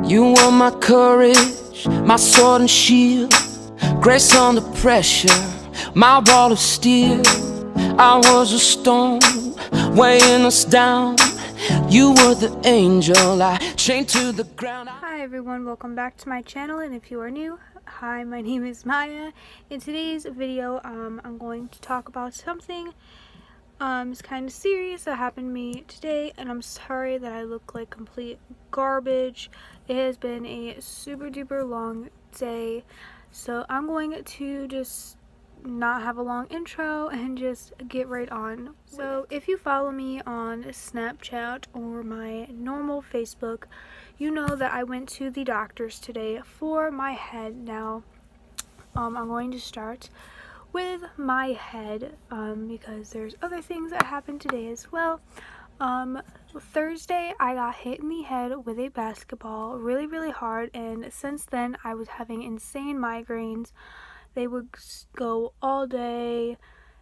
You were my courage, my sword and shield, grace under pressure, my wall of steel. I was a stone weighing us down. You were the angel I chained to the ground. Hi everyone, welcome back to my channel, and if you are new, hi, my name is Maya. In today's video, I'm going to talk about something it's kind of serious that happened to me today, and I'm sorry that I look like complete garbage. It has been a super duper long day, so I'm going to just not have a long intro and just get right on. So if you follow me on Snapchat or my normal Facebook, you know that I went to the doctor's today for my head. Now I'm going to start with my head because there's other things that happened today as well. Thursday I got hit in the head with a basketball really hard, and since then I was having insane migraines. They would go all day,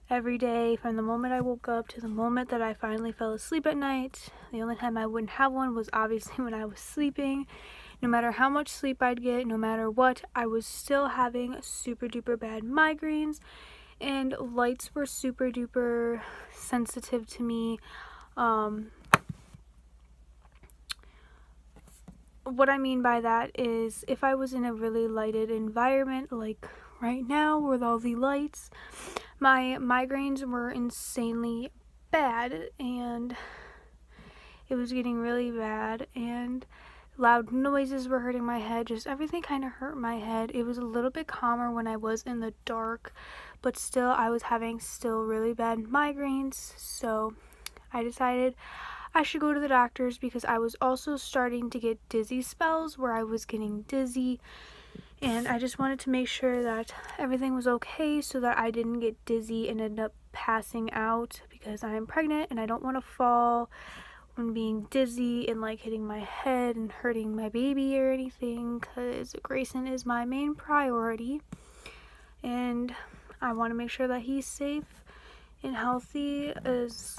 every day, from the moment I woke up to the moment that I finally fell asleep at night. The only time I wouldn't have one was obviously when I was sleeping. No matter how much sleep I'd get, no matter what, I was still having super duper bad migraines, and lights were super duper sensitive to me. What I mean by that is if I was in a really lighted environment like right now with all the lights, my migraines were insanely bad, and it was getting really bad, and loud noises were hurting my head. Just everything kind of hurt my head. It was a little bit calmer when I was in the dark, but still I was having really bad migraines. So I decided I should go to the doctor's because I was also starting to get dizzy spells where I was getting dizzy, and I just wanted to make sure that everything was okay so that I didn't get dizzy and end up passing out, because I am pregnant and I don't want to fall when being dizzy and like hitting my head and hurting my baby or anything, because Greyson is my main priority and I want to make sure that he's safe and healthy as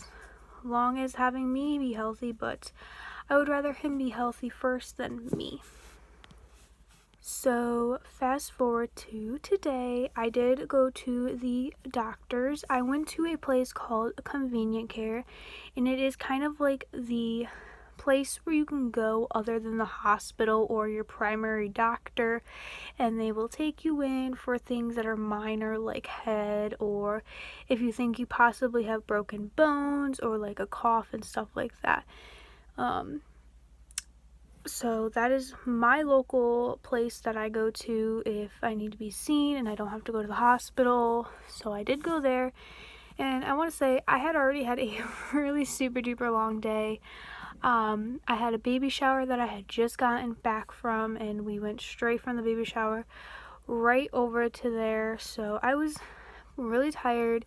long as having me be healthy, but I would rather him be healthy first than me. So fast forward to today, I did go to the doctor's. I went to a place called Convenient Care, and it is kind of like the place where you can go other than the hospital or your primary doctor, and they will take you in for things that are minor like head, or if you think you possibly have broken bones or like a cough and stuff like that. So that is my local place that I go to if I need to be seen and I don't have to go to the hospital. So I did go there, and I want to say I had already had a really super duper long day. I had a baby shower that I had just gotten back from, and we went straight from the baby shower right over to there. So I was really tired,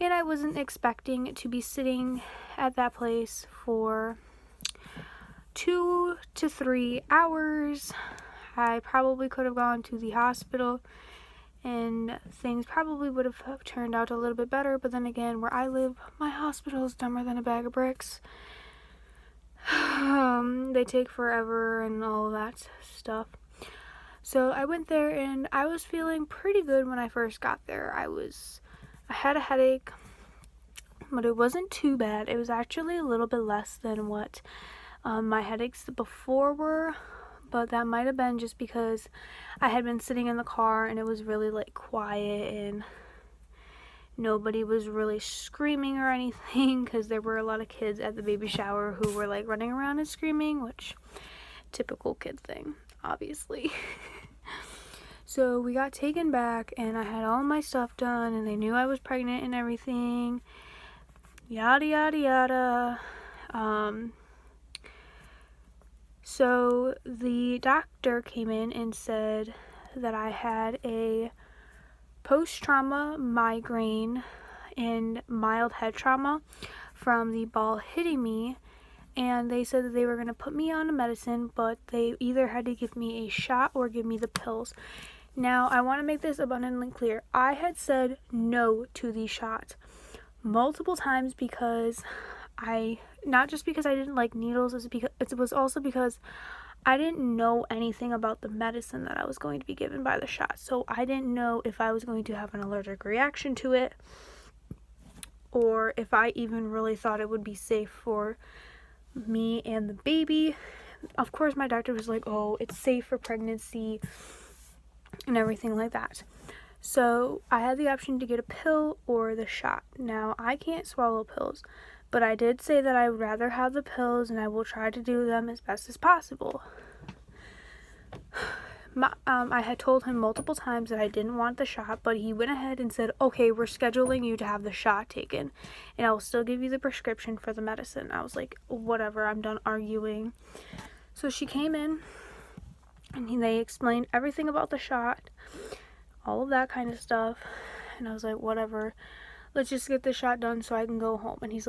and I wasn't expecting to be sitting at that place for 2 to 3 hours. I probably could have gone to the hospital and things probably would have turned out a little bit better, but then again, where I live, my hospital is dumber than a bag of bricks. They take forever and all of that stuff. So I went there and I was feeling pretty good when I first got there. I had a headache, but it wasn't too bad. It was actually a little bit less than what my headaches before were, but that might have been just because I had been sitting in the car and it was really like quiet and nobody was really screaming or anything, because there were a lot of kids at the baby shower who were like running around and screaming, which typical kid thing, obviously. So we got taken back and I had all my stuff done and they knew I was pregnant and everything, yada yada yada. So the doctor came in and said that I had a post-trauma migraine and mild head trauma from the ball hitting me, and they said that they were going to put me on a medicine, but they either had to give me a shot or give me the pills. Now, I want to make this abundantly clear. I had said no to the shot multiple times because not just because I didn't like needles, it was also because I didn't know anything about the medicine that I was going to be given by the shot. So I didn't know if I was going to have an allergic reaction to it, or if I even really thought it would be safe for me and the baby. Of course, my doctor was like, oh, it's safe for pregnancy and everything like that. So I had the option to get a pill or the shot. Now, I can't swallow pills, but I did say that I would rather have the pills, and I will try to do them as best as possible. I had told him multiple times that I didn't want the shot, but he went ahead and said, okay, we're scheduling you to have the shot taken, and I will still give you the prescription for the medicine. I was like, whatever, I'm done arguing. So she came in, and they explained everything about the shot, all of that kind of stuff, and I was like, whatever, let's just get the shot done so I can go home. And he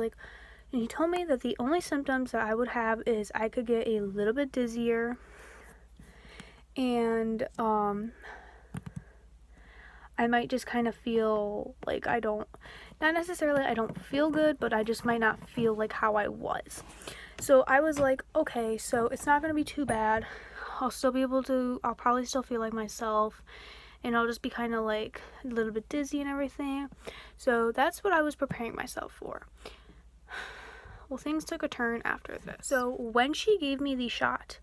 told me that the only symptoms that I would have is I could get a little bit dizzier, and I might just kind of feel like not necessarily I don't feel good, but I just might not feel like how I was. So I was like, okay, so it's not going to be too bad. I'll probably still feel like myself, and I'll just be kind of like a little bit dizzy and everything. So that's what I was preparing myself for. Well, things took a turn after this. So when she gave me the shot,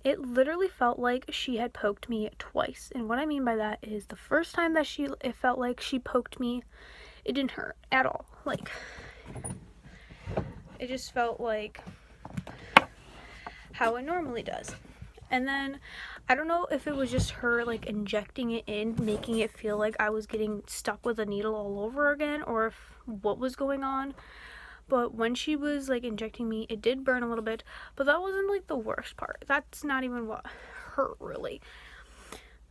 it literally felt like she had poked me twice. And what I mean by that is the first time that it felt like she poked me, it didn't hurt at all. Like, it just felt like how it normally does. And then, I don't know if it was just her, like, injecting it in, making it feel like I was getting stuck with a needle all over again, or what was going on. But when she was, like, injecting me, it did burn a little bit, but that wasn't, like, the worst part. That's not even what hurt, really.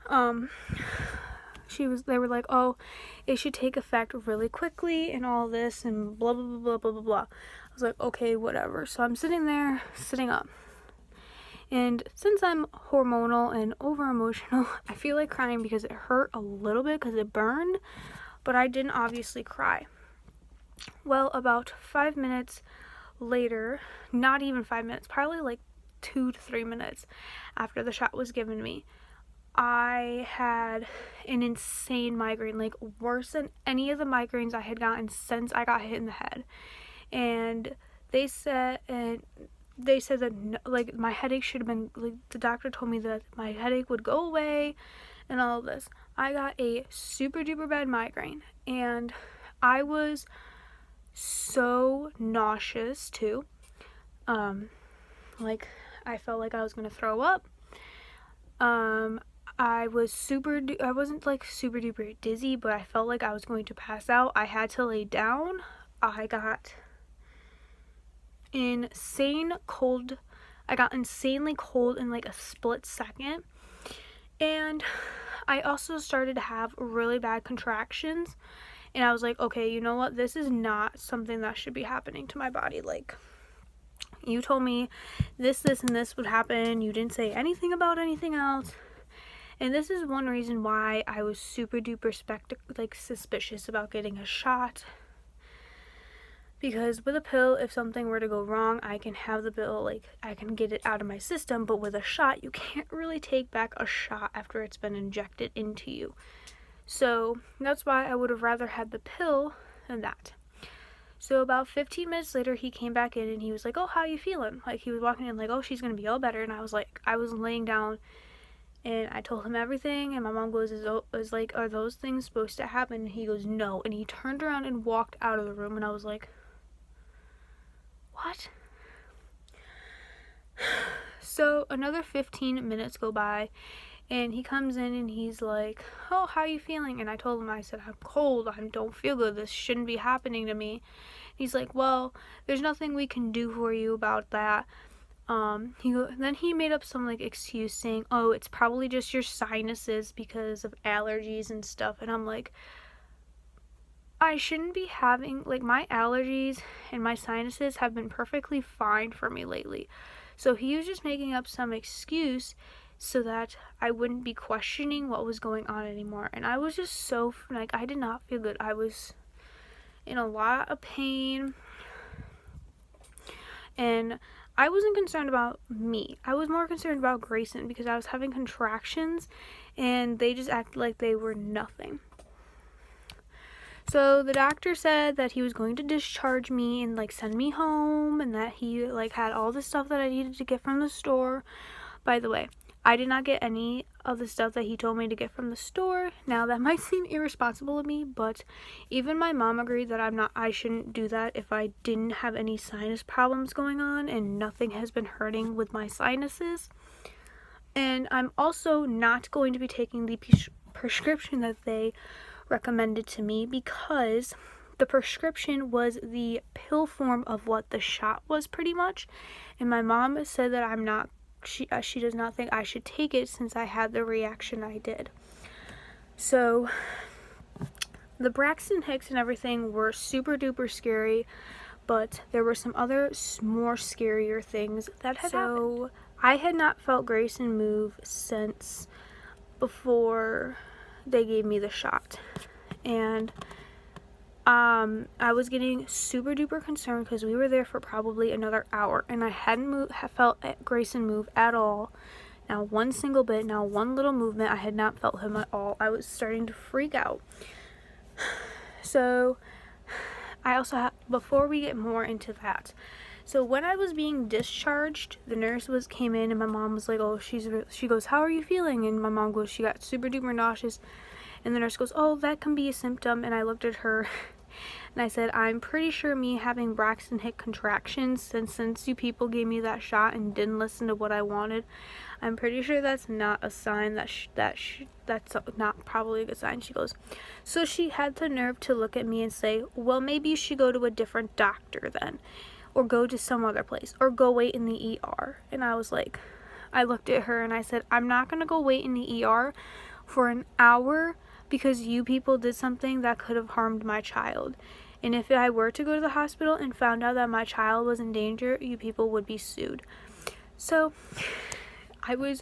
They were like, oh, it should take effect really quickly and all this and blah, blah, blah, blah, blah, blah, blah. I was like, okay, whatever. So I'm sitting there, sitting up. And since I'm hormonal and over-emotional, I feel like crying because it hurt a little bit because it burned, but I didn't obviously cry. Well, about 5 minutes later, not even 5 minutes, probably like 2 to 3 minutes after the shot was given me, I had an insane migraine, like worse than any of the migraines I had gotten since I got hit in the head. And they said that, like, my headache should have been, like, the doctor told me that my headache would go away and all of this. I got a super duper bad migraine, and I was so nauseous too. Like, I felt like I was gonna throw up. I wasn't like super duper dizzy, but I felt like I was going to pass out. I had to lay down. I got insanely cold in like a split second. And I also started to have really bad contractions. And I was like, okay, you know what? This is not something that should be happening to my body. Like, you told me this, and this would happen. You didn't say anything about anything else. And this is one reason why I was super duper suspicious about getting a shot. Because with a pill, if something were to go wrong, I can have the pill, like, I can get it out of my system. But with a shot, you can't really take back a shot after it's been injected into you. So that's why I would have rather had the pill than that. So about 15 minutes later, he came back in and he was like, oh, how you feeling? Like, he was walking in like, oh, she's going to be all better. And I was laying down and I told him everything. And my mom goes, is like, are those things supposed to happen? And he goes, no. And he turned around and walked out of the room. And I was like, what? So another 15 minutes go by. And he comes in and he's like, oh, how are you feeling? And I told him, I said, I'm cold. I don't feel good. This shouldn't be happening to me. He's like, well, there's nothing we can do for you about that. Then he made up some like excuse saying, oh, it's probably just your sinuses because of allergies and stuff. And I'm like, I shouldn't be having, like, my allergies and my sinuses have been perfectly fine for me lately. So he was just making up some excuse so that I wouldn't be questioning what was going on anymore. And I was just so, like, I did not feel good. I was in a lot of pain. And I wasn't concerned about me. I was more concerned about Greyson because I was having contractions and they just acted like they were nothing. So the doctor said that he was going to discharge me and like send me home, and that he like had all the stuff that I needed to get from the store. By the way, I did not get any of the stuff that he told me to get from the store. Now that might seem irresponsible of me, but even my mom agreed that I shouldn't do that if I didn't have any sinus problems going on, and nothing has been hurting with my sinuses. And I'm also not going to be taking the prescription that they recommended to me, because the prescription was the pill form of what the shot was, pretty much. And my mom said that she does not think I should take it since I had the reaction I did. So the Braxton Hicks and everything were super duper scary, but there were some other more scarier things that had happened. I had not felt Greyson move since before they gave me the shot, and I was getting super duper concerned because we were there for probably another hour and I hadn't felt Greyson move at all. Now one single bit, now one little movement. I had not felt him at all. I was starting to freak out. So I also before we get more into that, so when I was being discharged, the nurse came in and my mom was like, oh, she goes, how are you feeling? And my mom goes, she got super duper nauseous. And the nurse goes, oh, that can be a symptom. And I looked at her and I said, I'm pretty sure me having Braxton Hicks contractions, since you people gave me that shot and didn't listen to what I wanted, I'm pretty sure that's not a sign that's not probably a good sign. She goes, so she had the nerve to look at me and say, well, maybe you should go to a different doctor then, or go to some other place, or go wait in the ER. And I was like, I looked at her and I said, I'm not going to go wait in the ER for an hour because you people did something that could have harmed my child. And if I were to go to the hospital and found out that my child was in danger, you people would be sued. So I was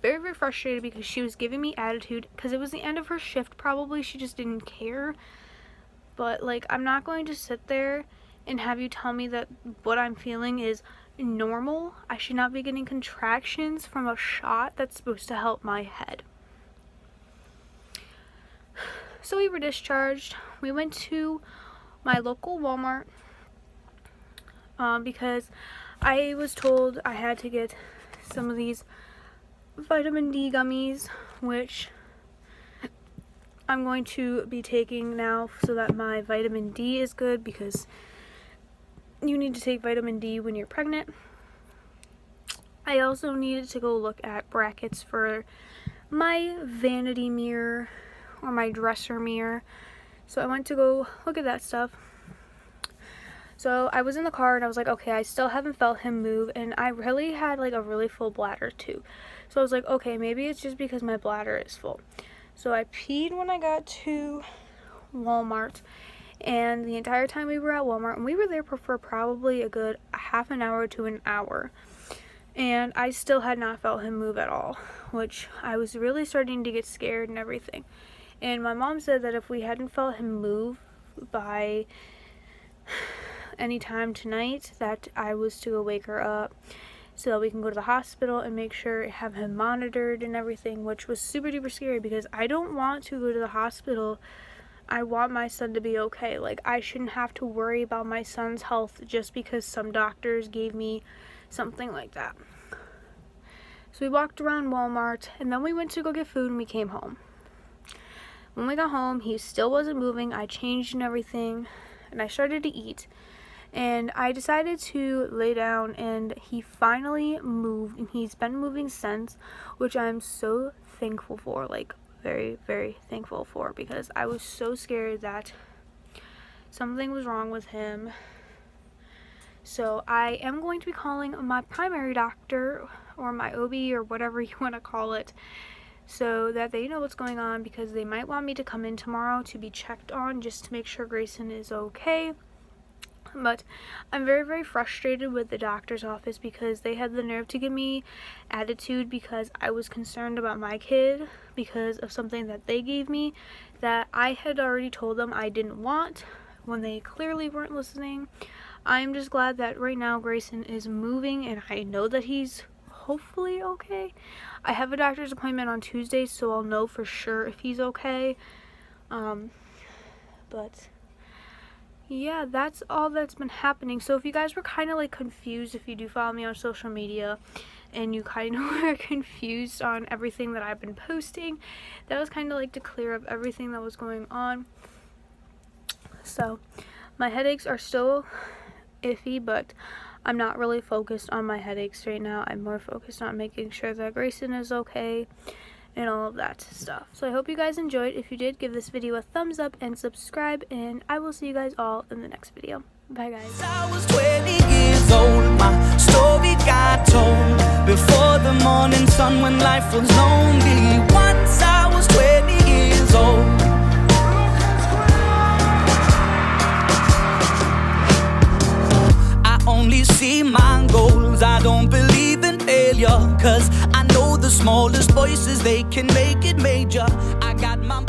very, very frustrated because she was giving me attitude because it was the end of her shift. Probably she just didn't care. But like, I'm not going to sit there and have you tell me that what I'm feeling is normal. I should not be getting contractions from a shot that's supposed to help my head. So we were discharged. We went to my local Walmart because I was told I had to get some of these vitamin D gummies, which I'm going to be taking now so that my vitamin D is good, because you need to take vitamin D when you're pregnant. I also needed to go look at brackets for my vanity mirror or my dresser mirror. So I went to go look at that stuff. So I was in the car and I was like, okay, I still haven't felt him move, and I really had like a really full bladder too. So I was like, okay, maybe it's just because my bladder is full. So I peed when I got to Walmart, and the entire time we were at Walmart, and we were there for probably a good half an hour to an hour, and I still had not felt him move at all, which I was really starting to get scared and everything. And my mom said that if we hadn't felt him move by any time tonight, that I was to go wake her up so that we can go to the hospital and make sure have him monitored and everything, which was super duper scary because I don't want to go to the hospital. I want my son to be okay. Like, I shouldn't have to worry about my son's health just because some doctors gave me something like that. So we walked around Walmart, and then we went to go get food, and we came home. When we got home, he still wasn't moving. I changed and everything, and I started to eat. And I decided to lay down, and he finally moved, and he's been moving since, which I'm so thankful for, like very, very thankful for, because I was so scared that something was wrong with him. So I am going to be calling my primary doctor, or my OB, or whatever you want to call it, so that they know what's going on, because they might want me to come in tomorrow to be checked on just to make sure Greyson is okay. But I'm very, very frustrated with the doctor's office because they had the nerve to give me attitude because I was concerned about my kid because of something that they gave me that I had already told them I didn't want when they clearly weren't listening. I'm just glad that right now Grayson is moving, and I know that he's hopefully okay. I have a doctor's appointment on Tuesday, so I'll know for sure if he's okay. But yeah, that's all that's been happening. So if you guys were kind of like confused, if you do follow me on social media and you kind of were confused on everything that I've been posting, that was kind of like to clear up everything that was going on. So my headaches are still iffy, but I'm not really focused on my headaches right now. I'm more focused on making sure that Grayson is okay and all of that stuff. So I hope you guys enjoyed. If you did, give this video a thumbs up and subscribe, and I will see you guys all in the next video. Bye guys. I was 20 years old, my story got told before the morning sun when life was lonely. Once I was 20 years old. Only see my goals, I don't believe in failure, cause I know the smallest voices, they can make it major. I got my